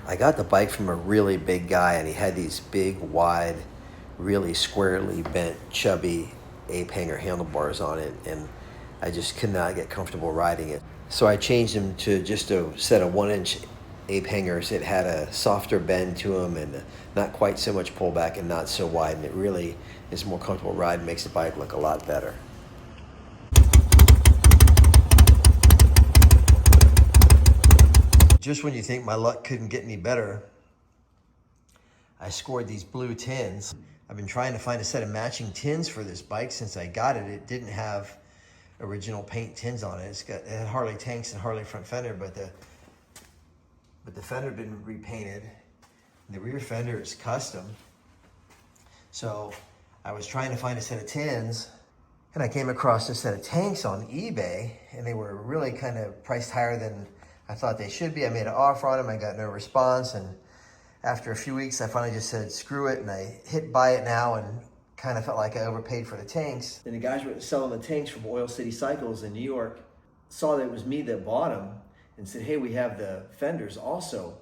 I got the bike from a really big guy, and he had these big, wide, really squarely bent, chubby ape hanger handlebars on it, and I just could not get comfortable riding it. So I changed them to just a set of 1-inch ape hangers. It had a softer bend to them and not quite so much pullback and not so wide, and it really is more comfortable ride and makes the bike look a lot better. Just when you think my luck couldn't get any better, I scored these blue tins. I've been trying to find a set of matching tins for this bike since I got it. It didn't have original paint tins on it. It had Harley tanks and Harley front fender, but the fender had been repainted. The rear fender is custom. So I was trying to find a set of tins, and I came across a set of tanks on eBay, and they were really kind of priced higher than I thought they should be. I made an offer on them, I got no response, and after a few weeks, I finally just said, screw it, and I hit buy it now, and kind of felt like I overpaid for the tanks. And the guys were selling the tanks from Oil City Cycles in New York saw that it was me that bought them and said, hey, we have the fenders also.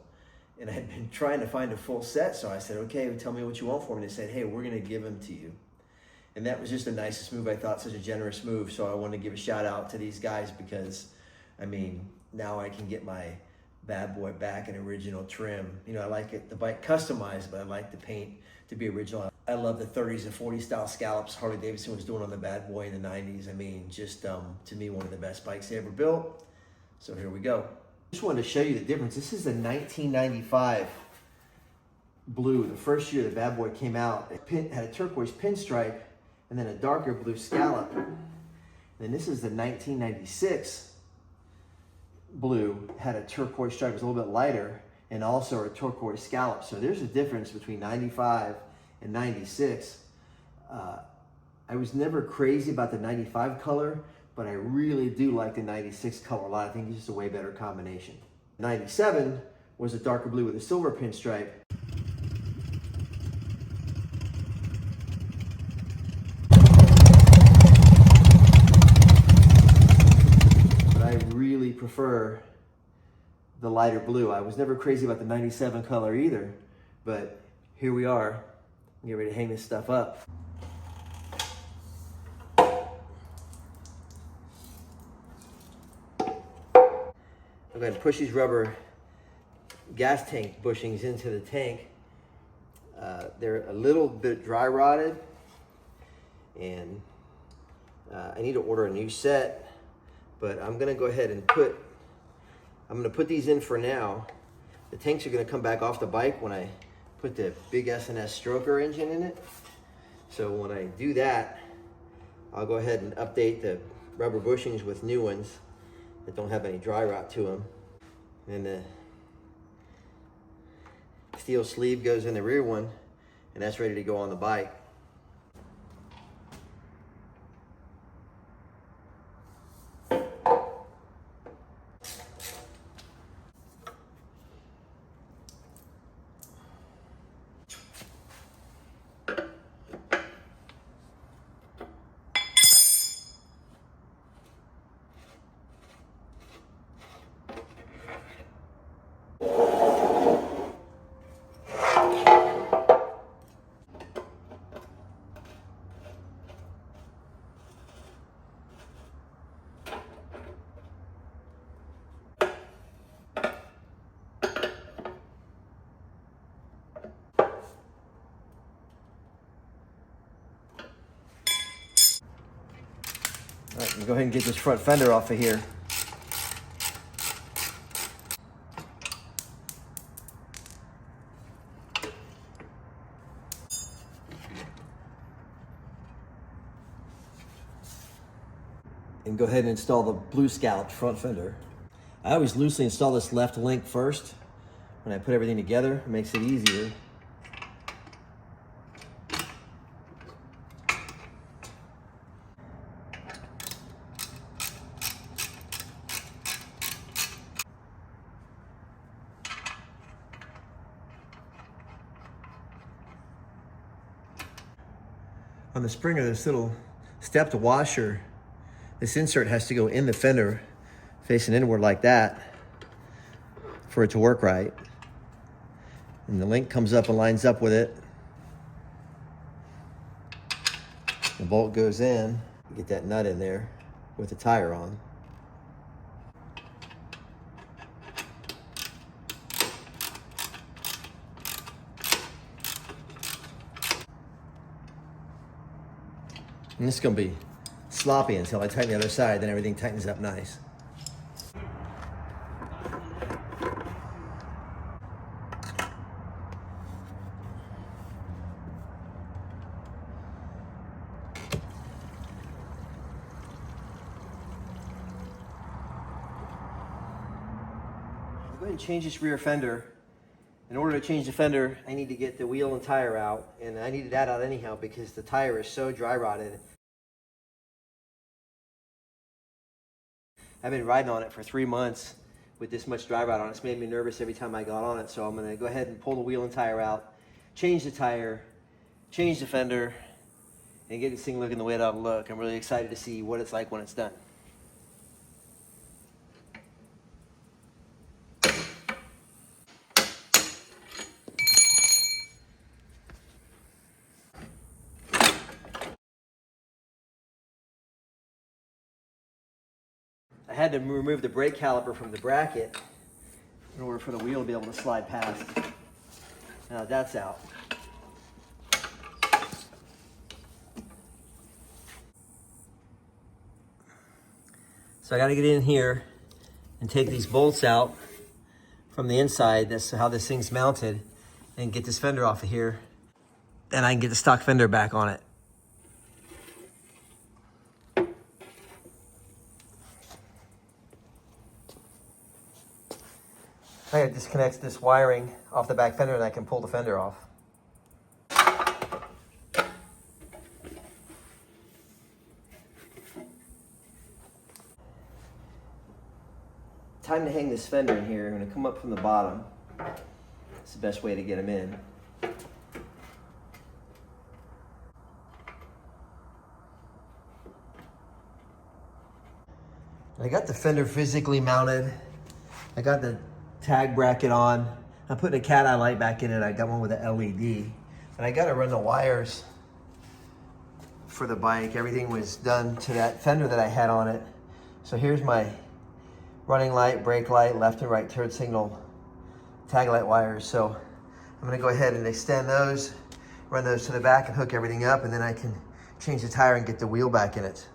And I had been trying to find a full set, so I said, okay, tell me what you want for me. And they said, hey, we're gonna give them to you. And that was just the nicest move. I thought, such a generous move. So I want to give a shout out to these guys because, I mean, now I can get my Bad Boy back in original trim. You know, I like it, the bike customized, but I like the paint to be original. I love the 30s and 40s style scallops Harley Davidson was doing on the Bad Boy in the 90s. I mean, just to me, one of the best bikes they ever built. So here we go. Just wanted to show you the difference. This is the 1995 blue, the first year the Bad Boy came out. It had a turquoise pinstripe and then a darker blue scallop. And then this is the 1996 blue, had a turquoise stripe, it was a little bit lighter, and also a turquoise scallop. So there's a difference between 95 and 96. I was never crazy about the 95 color, but I really do like the 96 color a lot. I think it's just a way better combination. 97 was a darker blue with a silver pinstripe. I really prefer the lighter blue. I was never crazy about the 97 color either, but here we are. I'm getting ready to hang this stuff up. I'm going to push these rubber gas tank bushings into the tank. They're a little bit dry rotted, and I need to order a new set. But I'm gonna go ahead and I'm gonna put these in for now. The tanks are gonna come back off the bike when I put the big S&S stroker engine in it. So when I do that, I'll go ahead and update the rubber bushings with new ones that don't have any dry rot to them. And the steel sleeve goes in the rear one, and that's ready to go on the bike. All right, go ahead and get this front fender off of here. And go ahead and install the blue scalloped front fender. I always loosely install this left link first. When I put everything together, it makes it easier. On the spring of this little stepped washer, this insert has to go in the fender facing inward like that for it to work right. And the link comes up and lines up with it. The bolt goes in. Get that nut in there with the tire on. And this is going to be sloppy until I tighten the other side, then everything tightens up nice. I'll go ahead and change this rear fender. In order to change the fender, I need to get the wheel and tire out, and I needed that out anyhow because the tire is so dry rotted. I've been riding on it for 3 months with this much dry rot on it. It's made me nervous every time I got on it, so I'm gonna go ahead and pull the wheel and tire out, change the tire, change the fender, and get this thing looking the way it ought to look. I'm really excited to see what it's like when it's done. I had to remove the brake caliper from the bracket in order for the wheel to be able to slide past. Now that's out. So I got to get in here and take these bolts out from the inside. That's how this thing's mounted, and get this fender off of here. Then I can get the stock fender back on it. I gotta disconnect this wiring off the back fender and I can pull the fender off. Time to hang this fender in here. I'm gonna come up from the bottom. It's the best way to get them in. I got the fender physically mounted. I got the tag bracket on. I'm putting a cat eye light back in it. I got one with an LED. And I got to run the wires for the bike. Everything was done to that fender that I had on it. So here's my running light, brake light, left and right turn signal, tag light wires. So I'm going to go ahead and extend those, run those to the back and hook everything up, and then I can change the tire and get the wheel back in it.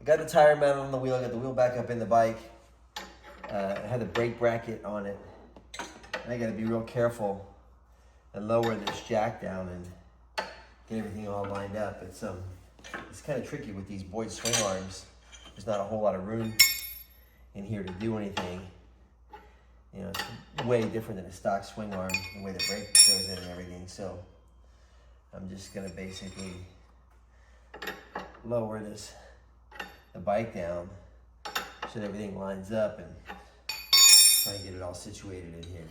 I got the tire mounted on the wheel, I got the wheel back up in the bike. I had the brake bracket on it. And I gotta be real careful and lower this jack down and get everything all lined up. It's kind of tricky with these Boyd swing arms. There's not a whole lot of room in here to do anything. You know, it's way different than a stock swing arm, the way the brake goes in and everything. So I'm just gonna basically lower the bike down so that everything lines up and try and get it all situated in here.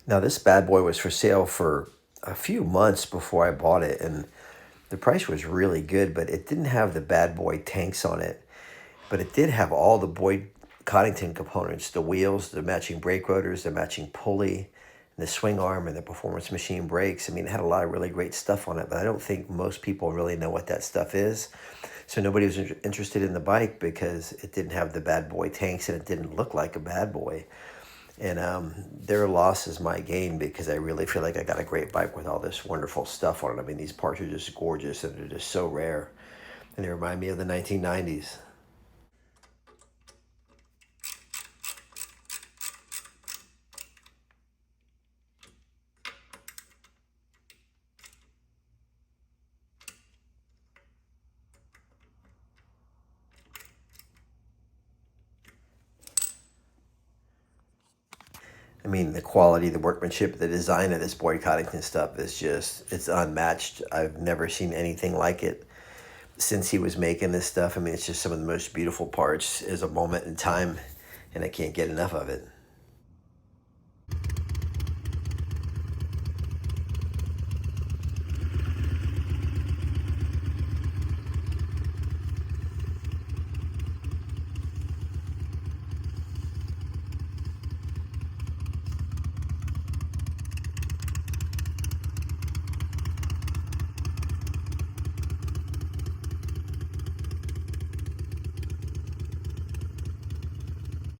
Now this bad boy was for sale for a few months before I bought it, and The price was really good, but it didn't have the Bad Boy tanks on it. But it did have all the Boyd Coddington components, the wheels, the matching brake rotors, the matching pulley, the swing arm, and the Performance-Machine brakes. I mean, it had a lot of really great stuff on it, but I don't think most people really know what that stuff is. So nobody was interested in the bike because it didn't have the Bad Boy tanks and it didn't look like a Bad Boy. And their loss is my gain, because I really feel like I got a great bike with all this wonderful stuff on it. I mean, these parts are just gorgeous and they're just so rare. And they remind me of the 1990s. I mean, the quality, the workmanship, the design of this Boyd Coddington stuff is just, it's unmatched. I've never seen anything like it since he was making this stuff. I mean, it's just some of the most beautiful parts. Is a moment in time, and I can't get enough of it.